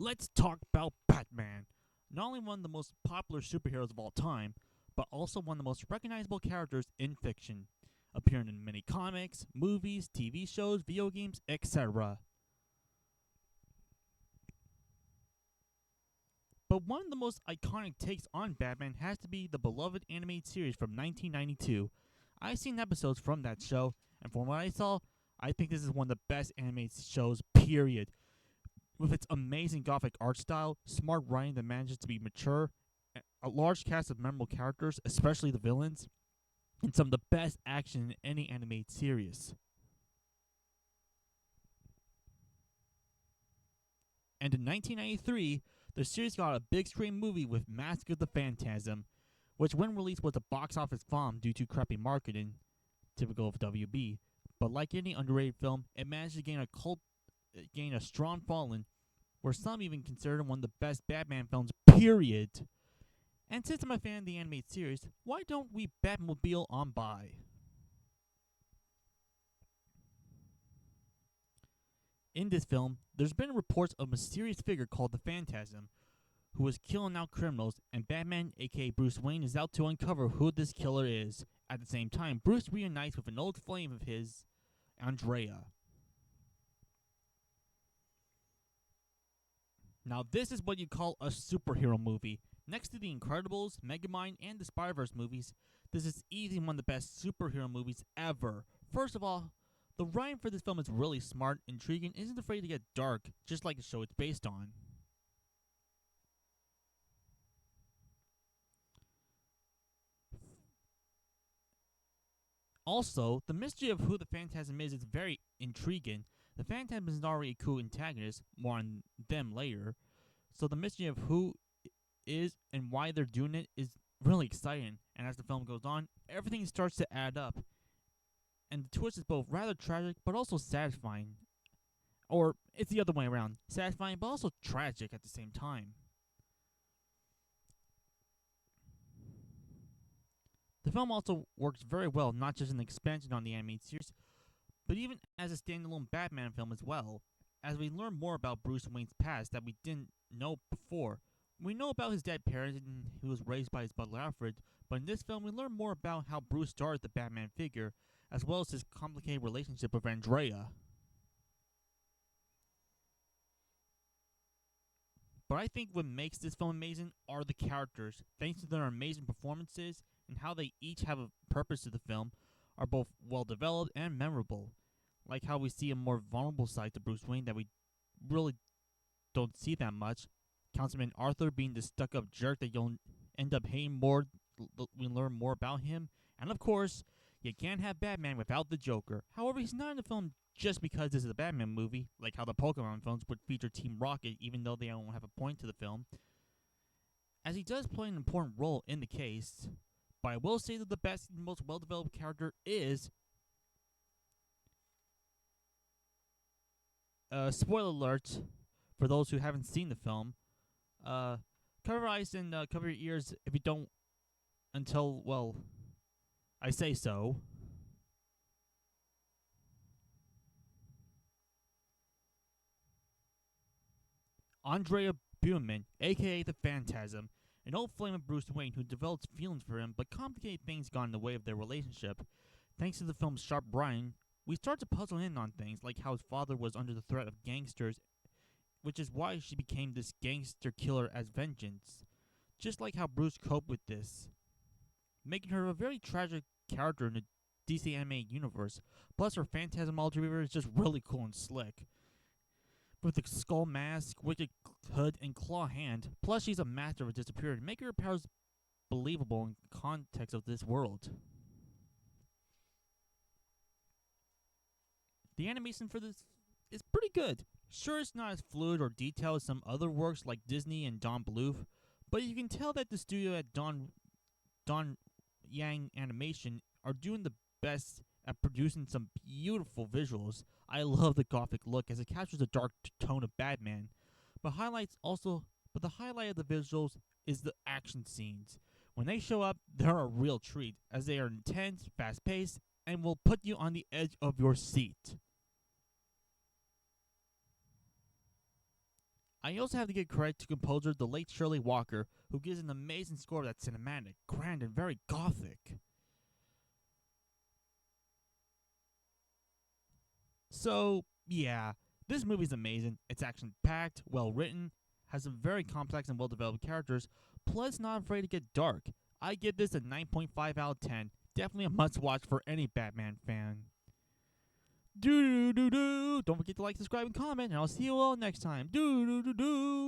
Let's talk about Batman. Not only one of the most popular superheroes of all time, but also one of the most recognizable characters in fiction, appearing in many comics, movies, TV shows, video games, etc. But one of the most iconic takes on Batman has to be the beloved animated series from 1992. I've seen episodes from that show, and from what I saw, I think this is one of the best animated shows, period. With its amazing gothic art style, smart writing that manages to be mature, a large cast of memorable characters, especially the villains, and some of the best action in any animated series. And in 1993, the series got a big screen movie with Mask of the Phantasm, which when released was a box office bomb due to crappy marketing, typical of WB. But like any underrated film, it managed to gain a strong following, where some even consider it one of the best Batman films, period. And since I'm a fan of the animated series, why don't we Batmobile on by? In this film, there's been reports of a mysterious figure called the Phantasm, who is killing out criminals, and Batman, aka Bruce Wayne, is out to uncover who this killer is. At the same time, Bruce reunites with an old flame of his, Andrea. Now, this is what you call a superhero movie. Next to The Incredibles, Megamind, and the Spider-Verse movies, this is easily one of the best superhero movies ever. First of all, the writing for this film is really smart, intriguing, and isn't afraid to get dark, just like the show it's based on. Also, the mystery of who the Phantasm is very intriguing. The Phantasm is already a cool antagonist, more on them later. So the mystery of who is and why they're doing it is really exciting. And as the film goes on, everything starts to add up. And the twist is both rather tragic but also satisfying. Or it's the other way around, satisfying but also tragic at the same time. The film also works very well, not just an expansion on the animated series, but even as a standalone Batman film as well, as we learn more about Bruce Wayne's past that we didn't know before. We know about his dead parents and he was raised by his butler Alfred, but in this film we learn more about how Bruce started the Batman figure, as well as his complicated relationship with Andrea. But I think what makes this film amazing are the characters. Thanks to their amazing performances and how they each have a purpose to the film, are both well developed and memorable. Like how we see a more vulnerable side to Bruce Wayne that we really don't see that much. Councilman Arthur being the stuck up jerk that you'll end up hating more. We learn more about him. And of course, you can't have Batman without the Joker. However, he's not in the film just because this is a Batman movie, like how the Pokemon films would feature Team Rocket even though they don't have a point to the film, as he does play an important role in the case. But I will say that the best and most well-developed character is, spoiler alert for those who haven't seen the film, cover your eyes and cover your ears if you don't until, well, I say so. Andrea Buehlman, aka the Phantasm, an old flame of Bruce Wayne who develops feelings for him, but complicated things got in the way of their relationship. Thanks to the film's sharp writing, we start to puzzle in on things like how his father was under the threat of gangsters, which is why she became this gangster killer as vengeance. Just like how Bruce coped with this, making her a very tragic character in the DC animated universe. Plus, her Phantasm alter is just really cool and slick, with the skull mask, wicked hood, and claw hand. Plus, she's a master of disappearing, making her powers believable in context of this world. The animation for this is pretty good. Sure, it's not as fluid or detailed as some other works like Disney and Don Bluth, but you can tell that the studio at Don Yang Animation are doing the best at producing some beautiful visuals. I love the gothic look as it captures the dark tone of Batman. But the highlight of the visuals is the action scenes. When they show up, they're a real treat as they are intense, fast-paced, and will put you on the edge of your seat. I also have to give credit to composer the late Shirley Walker, who gives an amazing score that's cinematic, grand, and very gothic. So, yeah, this movie's amazing. It's action packed, well written, has some very complex and well developed characters, plus not afraid to get dark. I give this a 9.5 out of 10. Definitely a must watch for any Batman fan. Do do do do. Don't forget to like, subscribe, and comment, and I'll see you all next time. Do do do do.